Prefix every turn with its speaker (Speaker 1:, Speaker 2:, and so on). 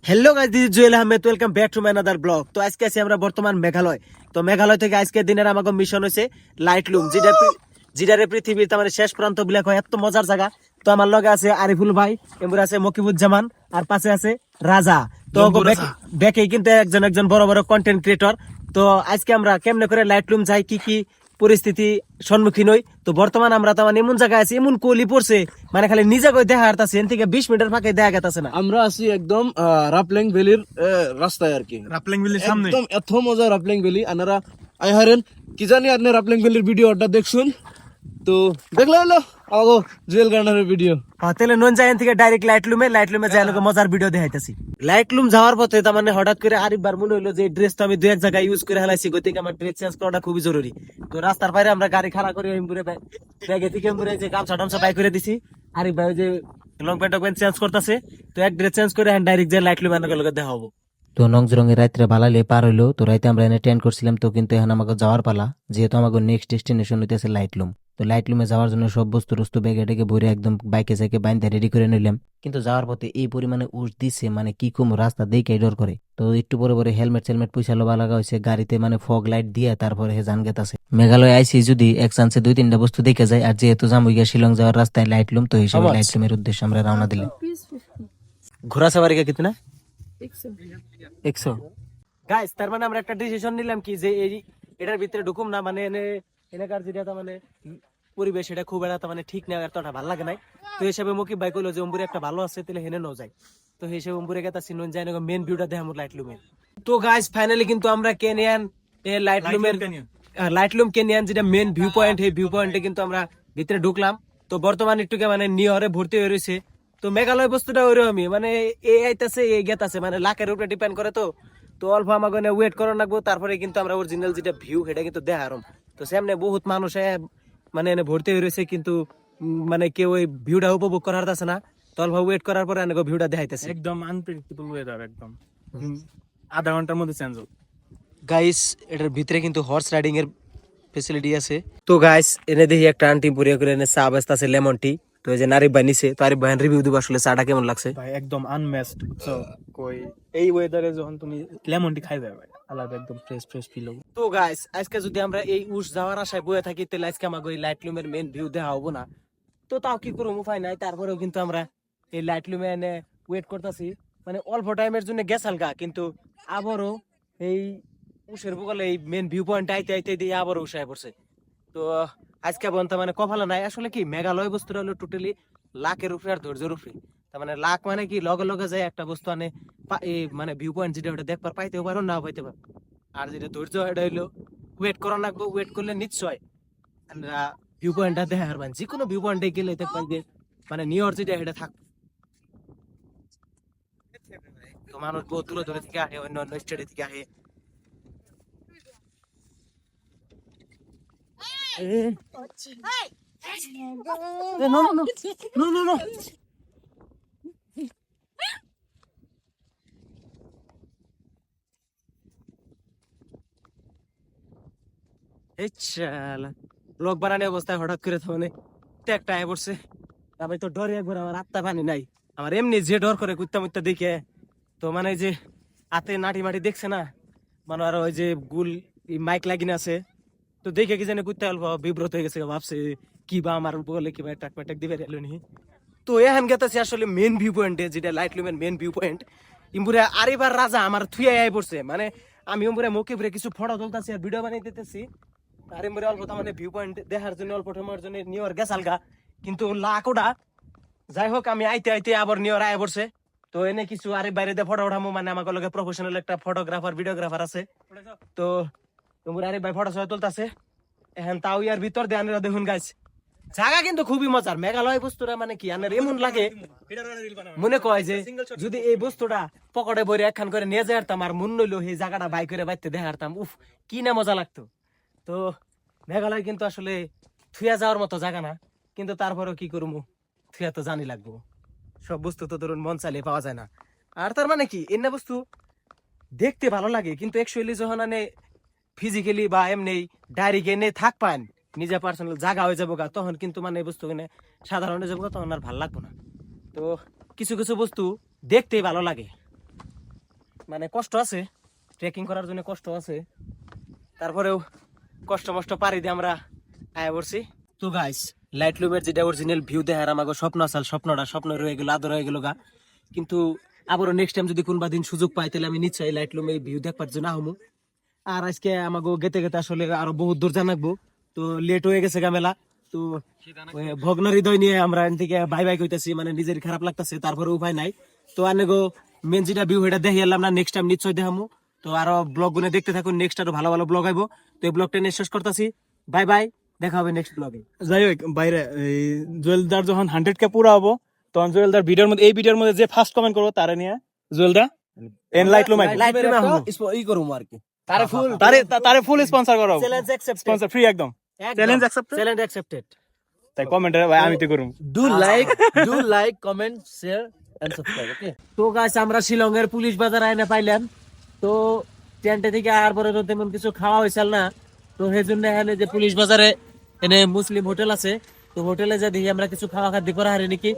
Speaker 1: Hello guys, this is Jewel Ahmed. Welcome back to my another blog. তো আজকে আছি আমরা বর্তমান মেঘালয়। তো মেঘালয় থেকে আজকে দিনের আমাকে মিশন হয়েছে লাইটলুম, যেটারে পৃথিবীর তার শেষ প্রান্ত বলে কয়, এত মজার জায়গা। তো আমার লগে আছে আরিফুল ভাই, এমনি আছে মকিবুজ্জামান, আর পাশে আছে রাজা। তো ব্যাকেই কিন্তু একজন একজন বড় বড় কন্টেন্ট ক্রিয়েটর। তো আজকে আমরা কেমনে করে লাইটলুম যাই, কি কি পরিস্থিতি সম্মুখীন হই। তো বর্তমান আমরা তো এমন জায়গায় আছি, এমন কোহলি পড়ছে, মানে খালি নিজে কই দেখা হারতাছে, এন থেকে 20 মিনিটের ফাঁকে দেখা গেতাছে না।
Speaker 2: আমরা আছি একদম রাপলেং ভ্যালির রাস্তায় আর কি।
Speaker 3: রাপলেং ভ্যালির সামনে
Speaker 2: একদম এত মজা রাপলেং ভ্যালি। আনারা আই হারেন কি জানি আপনি রাপলেং ভ্যালির ভিডিওটা দেখছুন, তো দেখলে হলো আগো জুয়েল গার্নারের ভিডিও।
Speaker 1: তাহলে নন যাই থেকে ডাইরেক্ট লাইটলুমে যাই লোক মজার ভিডিও দেখাইতেছি। লাইটলুম যাওয়ার পথে তার মানে হঠাৎ করে আরেকবার মনে হইলো যে ড্রেস তো আমি দুই এক জায়গায় ইউজ করে হেলাইছি, গতিকে আমার ড্রেস চেঞ্জ করাটা খুবই জরুরি। তো রাস্তার বাইরে আমরা গাড়ি খাড়া করে ব্যাগে থেকে যে গামছা টামছা বাই করে দিছি। আরেক ভাই যে লং প্যান্ট চেঞ্জ করতেছে, তো এক ড্রেস চেঞ্জ করে ডাইরেক্ট যে লাইটলুম এনে দেখা হবো।
Speaker 4: তো নংজরঙে রাত্রে বালালে পার হইলো। তো রাইতে আমরা এনে টেন্ট করছিলাম। তো কিন্তু এখন আমাকে যাওয়ার পালা, যেহেতু আমাকে নেক্সট ডেস্টিনেশন হইতেছে লাইটলুম। তো লাইটলুমে যাওয়ার জন্য সব বস্তু ব্যাগে টেগে ভরে একদম বাইকে সাইকে বাইন্দা রেডি করে নিলাম। কিন্তু যাওয়ার পথে এই পরিমাণে উস দিচ্ছে, মানে কি কম রাস্তা দেখে ডর করে। তো একটু পরে পরে হেলমেট পয়সা লোবা লাগা হয়েছে গাড়িতে, মানে ফগ লাইট দিয়ে তারপরে হে জান গেতাছে। মেঘালয় আইসি যদি এক চান্সে 2-3টা বস্তু দেখে যায়, আর যেহেতু জামুইয়া শিলং যাওয়ার রাস্তায় লাইটলুম, তো হিসেবে লাইটলুমের উদ্দেশ্যে আমরা রওনা দিলাম।
Speaker 1: ঘোরা সবারই কিতনা 100 গাইস। তার মানে আমরা একটা ডিসিশন নিলাম কি, যে এই এটার ভিতরে ঢুকুম না, মানে এলাকার যেটা মানে পরিবেশ, এটা খুব একটা মানে ঠিক না, এতটা ভালো লাগে নাই। তো হিসাবে মুকিব ভাই কইলো যে অম্বুরে একটা ভালো আছে, তাহলে হেনে নাও যাই। তো হিসেবে অম্বুরে গেতা সিনন যাই না, মেন ভিউটা দেখামু লাইটলুমের। তো গাইস ফাইনালি কিন্তু আমরা কেনিয়ান লাইটলুম কেনিয়ান যেটা মেন ভিউ পয়েন্ট, এই ভিউ পয়েন্টে কিন্তু আমরা ভিতরে ঢুকলাম। তো বর্তমানে একটুকে মানে নিয়রে ভর্তি হয়ে রয়েছে। তো মেঘালয় বস্তুটা ওইরকমই, মানে এ আইতাছে এ গেতাছে, মানে লাখের উপরে ডিপেন্ড করে। তো অল্প আমাকে ওয়েট করা লাগবো, তারপরে কিন্তু আমরা অরিজিনাল যেটা ভিউ সেটা কিন্তু দেখারম। তো সামনে বহুত মানুষ মানে এনে ভর্তি হয়ে রয়েছে, কিন্তু মানে কেউ ওই ভিউটা উপভোগ করার আছে না। তো অল্প ওয়েট করার পরে অনেক ভিউটা দেখাইতেছে।
Speaker 3: একদম আনপ্রেডিক্টেবল ওয়েদার, একদম আধা ঘন্টার মধ্যে চেঞ্জ হবে।
Speaker 1: গাইস এটার ভিতরে কিন্তু হর্স রাইডিং এর ফেসিলিটি আছে। তো গাইস এনে দেখি একটা আন্টি পুরিয়া করে এনে চা বেচতে আছে, লেমন টি। তো এই যে নারিফ ভাই নিছে, তো আরিফ ভাই রিভিউ দিব আসলে চাটা কেমন লাগছে।
Speaker 3: ভাই একদম আনম্যাচড, বুঝছো? কই এই ওয়েদারে যখন তুমি লেমন টি খাইবে ভাই, আলাদা একদম ফ্রেশ ফ্রেশ ফিল হবে।
Speaker 1: তো গাইস আজকে যদি আমরা এই উস যাওয়ার আশায় বয়ে থাকি, তাহলে আজকে আমাকে এই লাইটলুমের মেন ভিউ দেখা হবো না। তো তাও কি করবো, উপায় নাই। তারপরেও কিন্তু আমরা এই লাইটলুমে এনে ওয়েট করতেছি, মানে অল্প টাইমের জন্য গেছালগা, কিন্তু আবারও এই উষের বগলে এই মেন ভিউ পয়েন্ট আইতে আইতে দিয়ে আবারও উষায় পড়ছে। তো আজকে বলতে মানে কপালে নাই। আসলে কি মেঘালয় বস্তুটা হলো টোটালি লাখের উপরে আর ধৈর্যের উপরে। তার মানে লাখ মানে কি লগে লগে যায় একটা বস্তু আনে, এই মানে ভিউ পয়েন্ট যেটা ওটা দেখবার পাইতেও পারো, না পাইতে পারো। আর যেটা ধৈর্য এটা হইলো ওয়েট করা লাগবে। ওয়েট করলে নিশ্চয় আমরা ভিউ পয়েন্টটা দেখা পারবেন। যে কোনো ভিউ পয়েন্টে গেলে দেখবেন যে মানে নিয়র যেটা এটা থাকবে। তো মানুষ বহু দূরে দূরে থেকে আসে, অন্য অন্য স্টেট থেকে আসে। ব্লগ বানানোর অবস্থায় হঠাৎ করে তো মানে একটা আয় পড়ছে। আমি তো ডরে একবার, আমার আত্মা পানি নাই। আমার এমনি যে ডর করে কুত্তা মুত্তা দেখে, তো মানে যে হাতে নাটি মাটি দেখছে না, মানে আর ওই যে গুল মাইক লাগিনে আছে, তো দেখে কি জানি কুত্তা অল্প বিব্রত হয়ে গেছে, ভাবছে কি বা আমার বলে কি বা টাক পাটাক দিবে রেলো নি। তো এখন গেতেছি আসলে মেন ভিউ পয়েন্টে, যেটা লাইটলুমের মেন ভিউ পয়েন্ট। ইম্বুরে আরেবার রাজা আমার থুয়ে আয় পড়ছে, মানে আমি ইম্বুরে মুখে পুরে কিছু ফটো তুলতেছি আর ভিডিও বানিয়ে দিতেছি। আর ইম্বুরে অল্প মানে ভিউ পয়েন্ট দেখার জন্য অল্প সময়ের জন্য নিউর গেছালগা, কিন্তু লাখোটা যাই হোক আমি আইতে আইতে আবার নিউর আয় পড়ছে। তো এনে কিছু আরে বাইরে দিয়ে ফটো উঠামো, মানে আমার লগে প্রফেশনাল একটা ফটোগ্রাফার ভিডিওগ্রাফার আছে। তো তোমরা আরে ভাই ফটো সহ তুলতাছে এখন, তাও ইয়ার ভিতর দিয়ে আনেরা দেখুন গাইস, জায়গা কিন্তু খুবই মজার। মেঘালয় বস্তুটা মানে কি আনের এমন লাগে, মনে কয় যে যদি এই বস্তুটা পকেটে বইরে একখান করে নিয়ে যাইতাম আর মন নইলো এই জায়গাটা বাই করে বাইতে দেখাতাম, উফ কি না মজা লাগতো। তো মেঘালয় কিন্তু আসলে থুয়া যাওয়ার মতো জায়গা না, কিন্তু তারপরেও কি করবো, থুয়া তো জানি লাগবো। সব বস্তু তো ধরুন মন চাইলে পাওয়া যায় না। আর তার মানে কি এনে বস্তু দেখতে ভালো লাগে, কিন্তু অ্যাকচুয়ালি যখন আনে ফিজিক্যালি বা এমনি ডায়েরি এনে থাক পান নিজে পার্সোনাল জায়গা হয়ে যাবো গা, তখন কিন্তু মানে বস্তু কিনে সাধারণ হয়ে যাবো গা, তখন আর ভালো লাগবো না। তো কিছু কিছু বস্তু দেখতেই ভালো লাগে। মানে কষ্ট আছে, ট্রেকিং করার জন্য কষ্ট আছে, তারপরেও কষ্ট মষ্ট পারি দিয়ে আমরা আয়া পড়ছি। তো গাইস লাইটলুমের যেটা অরিজিনাল ভিউ দেখার আমাকে স্বপ্ন আসাল, স্বপ্ন রয়ে গেল, আদর হয়ে গেল গা। কিন্তু আবারও নেক্সট টাইম যদি কোনবা দিন সুযোগ পাই তাহলে আমি নিশ্চয়ই লাইটলুমে ভিউ দেখবার জন্য আহমু। আর আজকে আমাকে গেতে গেতে আসলে আরো বহুত দূর জানাকবো, তো লেট হয়ে গেছে গামেলা। তো ওই ভগ্ন হৃদয় নিয়ে আমরা এখান থেকে বাই বাই কইতেছি, মানে নিজের খারাপ লাগতেছে, তারপরে উপায় নাই। তো আনেগো মেন যেটা ভিউ এটা দেখে এলাম না, নেক্সট টাইম নিশ্চয়ই দেখামু। তো আরো ব্লগ গুলো দেখতে থাকুন, নেক্সট আরো ভালো ভালো ব্লগ আইবো। তো এই ব্লগটা নিয়ে শেষ করতেছি, বাই বাই, দেখা হবে নেক্সট ব্লগে।
Speaker 3: যাই হোক বাইরে এই জুয়েলদার যখন 100K পুরা হবো তখন জুয়েলদার ভিডিওর মধ্যে, এই ভিডিওর মধ্যে যে ফার্স্ট কমেন্ট করবো তারে নিয়ে জুয়েলদা এন লাইটলুম
Speaker 2: ই করবো আর কি, তারে ফুল
Speaker 3: তারে ফুল স্পন্সর করাবো,
Speaker 1: চ্যালেঞ্জ অ্যাকসেপ্টেড,
Speaker 3: স্পন্সর ফ্রি একদম, চ্যালেঞ্জ অ্যাকসেপ্টেড।
Speaker 1: Challenge accepted.
Speaker 3: তাই কমেন্টে ভাই আমি তো করুম।
Speaker 2: Do like comment share and subscribe. Okay,
Speaker 1: তো গাইস আমরা শিলং এর পুলিশ বাজার আইনে পাইলাম। তো টেন্টে থেকে আর পরে তো তেমন কিছু খাওয়া হয়েছিল না, তো সেই জন্য এখানে যে পুলিশ বাজারে এনে মুসলিম হোটেল আছে, তো হোটেলে যা দেখি আমরা কিছু খাওয়া খাদ্য করা হারি নাকি।